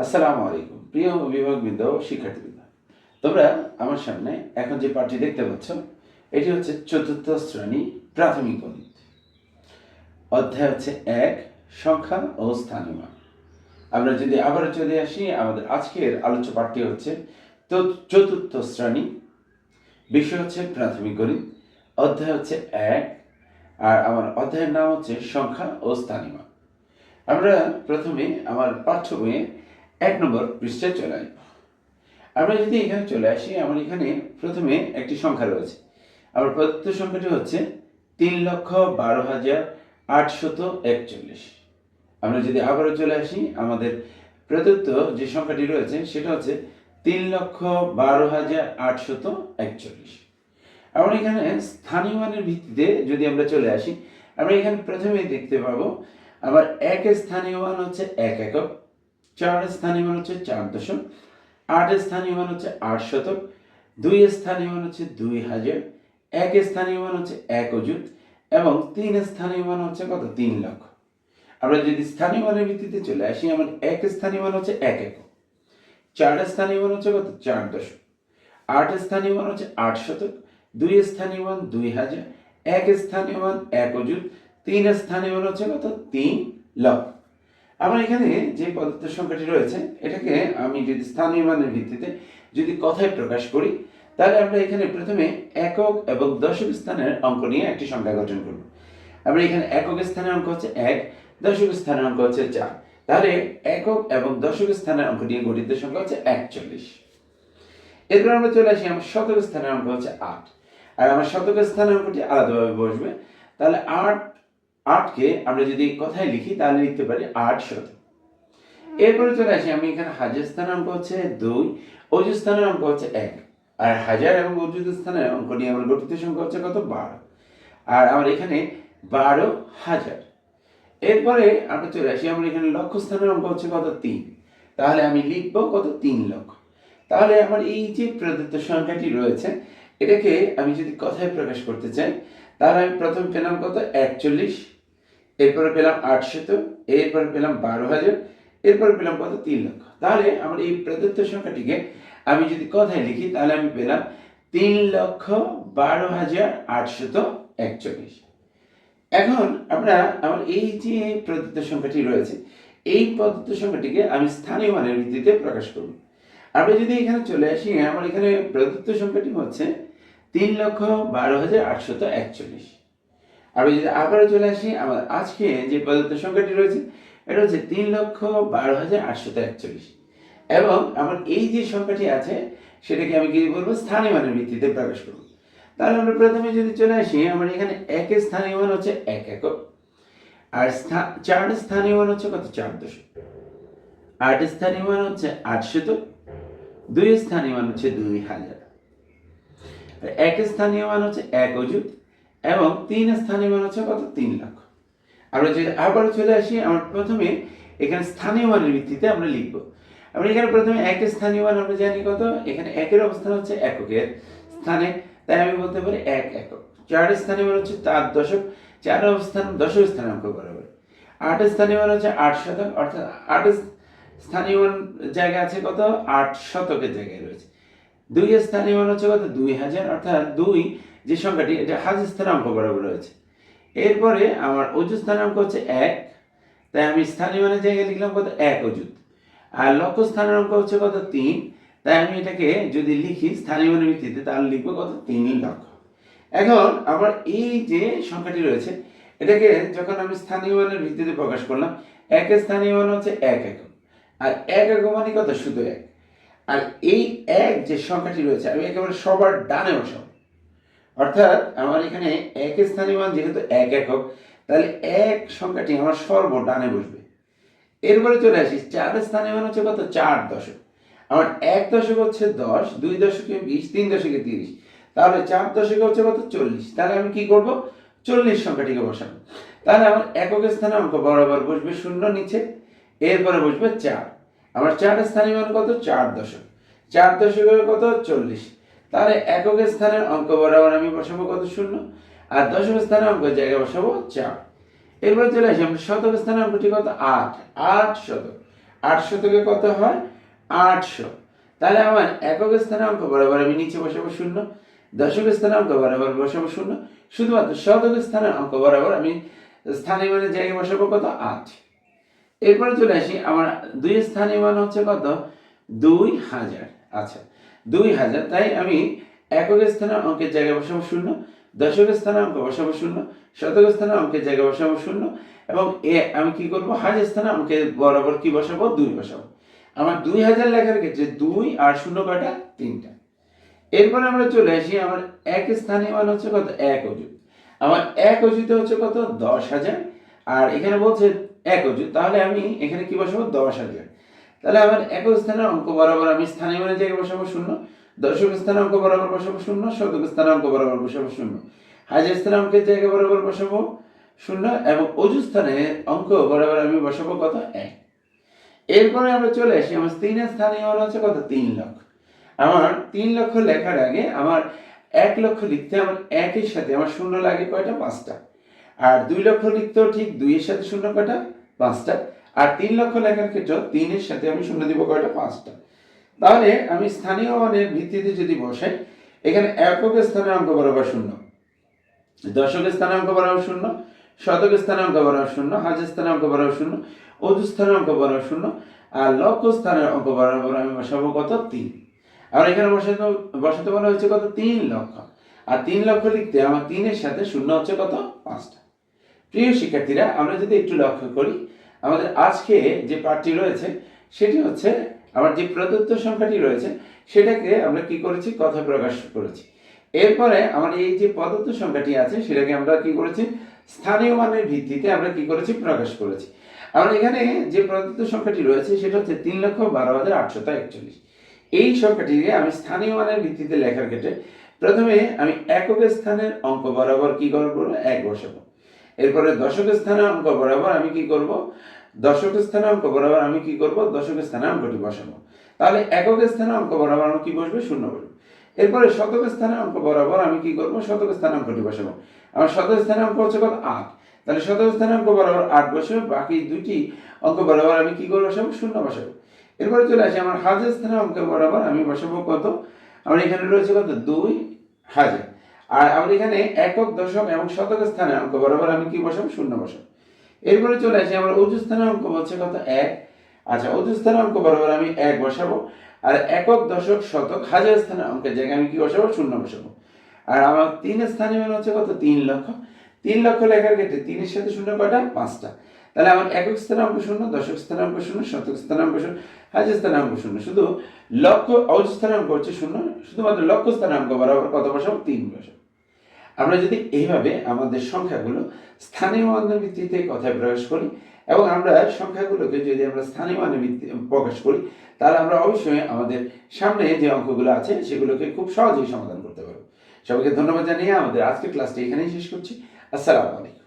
আসসালামু আলাইকুম প্রিয় অভিভাবকবৃন্দ শিক্ষার্থীবৃন্দ, তোমরা আমার সামনে এখন যে পাঠটি দেখতে পাচ্ছ এটি হচ্ছে চতুর্থ শ্রেণী প্রাথমিক গণিত। অধ্যায় হচ্ছে ১ সংখ্যা ও স্থানীয় মান। আমরা যদি আবার চলে আসি, আমাদের আজকের আলোচ্য পাঠটি হচ্ছে চতুর্থ শ্রেণী, বিষয় হচ্ছে প্রাথমিক গণিত, অধ্যায় হচ্ছে ১, আর আমার অধ্যায়ের নাম হচ্ছে সংখ্যা ও স্থানীয় মান। আমরা প্রথমে আমার পাঠ্য বইয়ে ১ নম্বর পৃষ্ঠায় চলে আসবো। আমরা যদি এখানে চলে আসি, আমার এখানে প্রথমে একটি সংখ্যা রয়েছে। আমার প্রদত্ত সংখ্যাটি হচ্ছে ৩,১২,৮৪১। আমরা যদি আবারও চলে আসি, আমাদের প্রদত্ত যে সংখ্যাটি রয়েছে সেটা হচ্ছে ৩,১২,৮৪১। আমরা এখানে স্থানীয় মানের ভিত্তিতে যদি আমরা চলে আসি, আমরা এখানে প্রথমে দেখতে পাবো আমার ১ স্থানীয় মান হচ্ছে ১ একক, ৪ স্থানীয় মান হচ্ছে ৪ দশক, ৮ স্থানীয় মান হচ্ছে ৮ শতক, ২ স্থানীয় মান হচ্ছে ২,০০০, ১ স্থানীয় মান হচ্ছে ১ অযুত এবং ৩ স্থানীয় মান হচ্ছে কত? ৩ লক্ষ। আমরা যদি স্থানীয় মানের ভিত্তিতে চলে আসি, আমার ১ স্থানীয় মান হচ্ছে ১ একক, ৪ স্থানীয় মান হচ্ছে কত? ৪ দশক, ৮ স্থানীয় মান হচ্ছে ৮ শতক, ২ স্থানীয় মান ২,০০০, ১ স্থানীয় মান ১ অযুত, ৩ স্থানীয় মান হচ্ছে কত? ৩ লক্ষ। আমার এখানে যে প্রদত্ত সংখ্যাটি রয়েছে এটাকে আমি যদি স্থানীয় মানের ভিত্তিতে যদি কথায় প্রকাশ করি, তাহলে আমরা এখানে প্রথমে একক এবং দশক স্থানের অঙ্ক নিয়ে একটি সংখ্যা গঠন করব। আমরা এখানে একক স্থানের অঙ্ক হচ্ছে ১, দশক স্থানের অঙ্ক হচ্ছে ৪। তাহলে একক এবং দশক স্থানের অঙ্ক নিয়ে গঠিত সংখ্যা হচ্ছে ৪১। এরপর আমরা চলে আসি, আমার শতক স্থানের অঙ্ক হচ্ছে ৮, আর আমার শতক স্থানের অঙ্কটি আলাদাভাবে বসবে। তাহলে ৮কে আমরা যদি কথায় লিখি তাহলে লিখতে পারি ৮ শতক। এরপরে চলে আসি, আমি এখানে হাজার স্থানের অঙ্ক হচ্ছে ২, অযুত স্থানের অঙ্ক হচ্ছে ১, আর হাজার এবং অযুত স্থানের অঙ্ক নিয়ে আমার গঠিত সংখ্যা হচ্ছে কত? ১২। আর আমার এখানে ১২,০০০। এরপরে আমরা চলে আসি, আমার এখানে লক্ষ স্থানের অঙ্ক হচ্ছে কত? ৩। তাহলে আমি লিখবো কত? ৩ লক্ষ। তাহলে আমার এই যে প্রদত্ত সংখ্যাটি রয়েছে এটাকে আমি যদি কথায় প্রকাশ করতে চাই, তাহলে আমি প্রথম পেলাম কত? ৪১, এরপরে পেলাম ৮০০, এরপরে পেলাম ১২,০০০, এরপরে পেলাম কত? ৩ লক্ষ। তাহলে আমার এই প্রদত্ত সংখ্যাটিকে আমি যদি কথায় লিখি তাহলে আমি পেলাম ৩,১২,৮৪১। এখন আমরা আমার এই যে প্রদত্ত সংখ্যাটি রয়েছে এই প্রদত্ত সংখ্যাটিকে আমি স্থানীয় মানের ভিত্তিতে প্রকাশ করব। আমরা যদি এখানে চলে আসি, আমার এখানে প্রদত্ত সংখ্যাটি হচ্ছে ৩,১২,৮৪১। আমি যদি আবারও চলে আসি, আমার আজকে যে প্রদত্ত সংখ্যাটি রয়েছে এটা হচ্ছে ৩,১২,৮৪১ এবং আমার এই যে সংখ্যাটি আছে সেটাকে আমি কি বলবো? স্থানীয় মানের ভিত্তিতে প্রকাশ করব। তাহলে আমরা প্রথমে যদি চলে আসি, আমার এখানে ১ স্থানীয় মান হচ্ছে ১ একক, আর ৪ স্থানীয় মান হচ্ছে কত? ৪ দশক, ৮ স্থানীয় মান হচ্ছে ৮ শতক, ২ স্থানীয় মান হচ্ছে ২,০০০, ১ স্থানীয় মান হচ্ছে ১ অযুত এবং ৩ স্থানীয় মান হচ্ছে কত? ৩ লক্ষ। আমরা যদি আবারও চলে আসি, আমার প্রথমে এখানে স্থানীয় মানের ভিত্তিতে আমরা লিখব। আমরা এখানে প্রথমে ১ স্থানীয় মান আমরা জানি কত? এখানে ১ এর অবস্থান হচ্ছে এককের স্থানে, তাই আমি বলতে পারি ১ একক। ৪ স্থানীয় মান হচ্ছে ৪ দশক, ৪ অবস্থান দশক স্থানাঙ্ক বরাবর। ৮ স্থানীয় মান হচ্ছে ৮ শতক, অর্থাৎ ৮ স্থানীয় মান জায়গা আছে কত? ৮ শতকের জায়গায় রয়েছে। ২ স্থানীয় মান হচ্ছে কত? ২,০০০, অর্থাৎ ২ যে সংখ্যাটি এটা হাজার স্থানাঙ্ক বরাবর রয়েছে। এরপরে আমার অযুত স্থানাঙ্ক হচ্ছে ১, তাই আমি স্থানীয় মানের জায়গায় লিখলাম কত? ১ অযুত। আর লক্ষ স্থানাঙ্ক হচ্ছে কত? ৩, তাই আমি এটাকে যদি লিখি স্থানীয় মানের ভিত্তিতে তাহলে লিখবো কত? ৩ লক্ষ। এখন আমার এই যে সংখ্যাটি রয়েছে এটাকে যখন আমি স্থানীয় মানের ভিত্তিতে প্রকাশ করলাম, ১ স্থানীয় মান হচ্ছে ১ একক, আর ১ একক মানে কত? শুধু ১। আর এই ১ যে সংখ্যাটি রয়েছে আমি একেবারে সবার ডানে বসাবো, অর্থাৎ আমার এখানে ১ স্থানীয় মান যেহেতু ১ একক, তাহলে ১ সংখ্যাটি আমার সর্ব ডানে বসবে। এরপরে চলে আসি, ৪ স্থানীয় মান হচ্ছে কত? ৪ দশক। আমার ১ দশক হচ্ছে ১০, ২ দশকে ২০, ৩ দশকে ৩০, তাহলে ৪ দশকে হচ্ছে কত? ৪০। তাহলে আমি কি করব? ৪০ সংখ্যাটিকে বসাবো। তাহলে আমার একক স্থানে অঙ্ক বরাবর বসবে ০ নিচে, এরপরে বসবে ৪। আমার ৪ স্থানীয় মান কত? ৪ দশক, ৪ দশকের কত? ৪০। তাহলে একক স্থানের অঙ্ক বরাবর আমি বসাবো কত? ০, আর দশক স্থানের অঙ্কের জায়গায় বসাবো ৪। এরপরে চলে আসি, আমরা শতক স্থানের অঙ্কটি কত? ৮ শতক, 8 শতকে কত হয় 800। তাহলে আমার একক স্থানে অঙ্ক বরাবর আমি নিচে বসাবো 0, দশক স্থানে অঙ্ক বরাবর বসাবো 0, শুধুমাত্র শতক স্থানের অঙ্ক বরাবর আমি স্থানীয় মানের জায়গায় বসাবো কত 8। এরপরে চলে আসি আমার 2 স্থানীয় মান হচ্ছে কত 2000। আচ্ছা 2000, তাই আমি একক স্থানে অঙ্কের জায়গায় বসাবো 0, দশক স্থানে অঙ্ক বসাবো 0, শতক স্থানে অঙ্কের জায়গায় বসাবো 0 এবং আমি কি করব হাজার স্থানে অঙ্কের বরাবর কি বসাবো 2 বসাবো। আমার 2000 লেখার ক্ষেত্রে 2 আর 0 কয়টা 3টা। এরপরে আমরা চলে আসি আমার এক স্থানীয় মান হচ্ছে কত 1 অযুত। আমার 1 অযুতে হচ্ছে কত 10000, আর এখানে বলছে 1 অযুত, তাহলে আমি এখানে কি বসাবো 10000। তাহলে আমার একক স্থানের অঙ্ক বরাবর আমি স্থানীয় মানের জায়গায় বসাবো 0, দশক স্থানে অঙ্ক বরাবর বসাবো 0, শতক স্থানে অঙ্ক বরাবর বসাবো 0, হাজার স্থানে অঙ্কের জায়গা বরাবর বসাবো 0 এবং অযুত স্থানে অঙ্ক বরাবর আমি বসাবো কত 1। এরপরে আমরা চলে আসি আমার 3 স্থানীয় মান হচ্ছে কত 3 লক্ষ। আমার 3 লক্ষ লেখার আগে আমার 1 লক্ষ লিখতে আমার 1 এর সাথে আমার শূন্য লাগে কয়টা 5টা, আর 2 লক্ষ লিখতেও ঠিক 2 এর সাথে শূন্য কয়টা 5টা, আর 3 লক্ষ লেখার ক্ষেত্রে 3 এর সাথে আমি শূন্য দিব কয়টা 5টা। তাহলে আমি স্থানীয় মানের ভিত্তিতে যদি বসাই, এখানে একক স্থানে অঙ্ক বরাবর 0, দশক স্থানে অঙ্ক বরাবর 0, শতক স্থানে অঙ্ক বরাবর 0, হাজার স্থানে অঙ্ক বরাবর 0, অযুত স্থানে অঙ্ক বরাবর 0, আর লক্ষ স্থানের অঙ্ক বরাবর আমি বসাবো কত 3। আর এখানে বসাতে বলা হয়েছে কত 3 লক্ষ, আর 3 লক্ষ লিখতে আমার 3 এর সাথে শূন্য হচ্ছে কত 5টা। প্রিয় শিক্ষার্থীরা, আমরা যদি একটু লক্ষ্য করি, আমাদের আজকে যে পাঠটি রয়েছে সেটি হচ্ছে আমার যে প্রদত্ত সংখ্যাটি রয়েছে সেটাকে আমরা কি করেছি কথায় প্রকাশ করেছি। এরপরে আমার এই যে প্রদত্ত সংখ্যাটি আছে সেটাকে আমরা কি করেছি স্থানীয় মানের ভিত্তিতে আমরা কি করেছি প্রকাশ করেছি। আমরা এখানে যে প্রদত্ত সংখ্যাটি রয়েছে সেটা হচ্ছে 3,12,841। এই সংখ্যাটিকে আমি স্থানীয় মানের ভিত্তিতে লেখার ক্ষেত্রে প্রথমে আমি একক স্থানের অঙ্ক বরাবর কি করব 1 বসাবো। এরপরে দশক স্থানের অঙ্ক বরাবর আমি কি করব দশক স্থানের অঙ্ক বরাবর আমি কি করব দশক স্থানে অঙ্কটি বসাবো। তাহলে একক স্থানের অঙ্ক বরাবর আমি কি বসবে 0 বসবে। এরপরে শতক স্থানের অঙ্ক বরাবর আমি কি করব শতক স্থানে অঙ্কটি বসাবো। আমার শতক স্থানের অঙ্ক হচ্ছে কত 8, তাহলে শতক স্থানের অঙ্ক বরাবর 8 বসবে, বাকি দুটি অঙ্ক বরাবর আমি কি করে বসাবো 0 বসাবো। এরপরে চলে আসি আমার হাজার স্থানের অঙ্ক বরাবর আমি বসাবো কত, আমার এখানে রয়েছে কত 2000, আর আমরা এখানে একক দশক এবং শতক স্থানের অঙ্ক বরাবর আমি কি বসাবো 0 বসাবো। এরপরে চলে আসি আমার অযুত স্থানের অঙ্ক বলছে কত 1। আচ্ছা অযুত স্থানের অঙ্ক বরাবর আমি 1 বসাবো, আর একক দশক শতক হাজার স্থানের অঙ্কের জায়গায় আমি কি বসাবো 0 বসাবো। আর আমার 3 স্থানীয় মান হচ্ছে কত 3 লক্ষ। 3 লক্ষ লেখার ক্ষেত্রে 3 এর সাথে শূন্য কয়টা 5টা। তাহলে আমার একক স্থানে অঙ্ক 0, দশক স্থানে অঙ্ক 0, শতক স্থানে অঙ্ক 0, হাজার স্থানে অঙ্ক 0, শুধু লক্ষ অযুত স্থানে অঙ্ক হচ্ছে 0, শুধুমাত্র লক্ষ স্থানে অঙ্ক বরাবর কত বসাবো 3 বসাবো। আমরা যদি এইভাবে আমাদের সংখ্যাগুলো স্থানীয় মানের ভিত্তিতে কথায় প্রকাশ করি এবং আমরা সংখ্যাগুলোকে যদি আমরা স্থানীয় মানের ভিত্তিতে প্রকাশ করি, তাহলে আমরা অবশ্যই আমাদের সামনে যে অঙ্কগুলো আছে সেগুলোকে খুব সহজেই সমাধান করতে পারবো। সবাইকে ধন্যবাদ জানিয়ে আমাদের আজকের ক্লাসটি এখানেই শেষ করছি। আসসালামু আলাইকুম।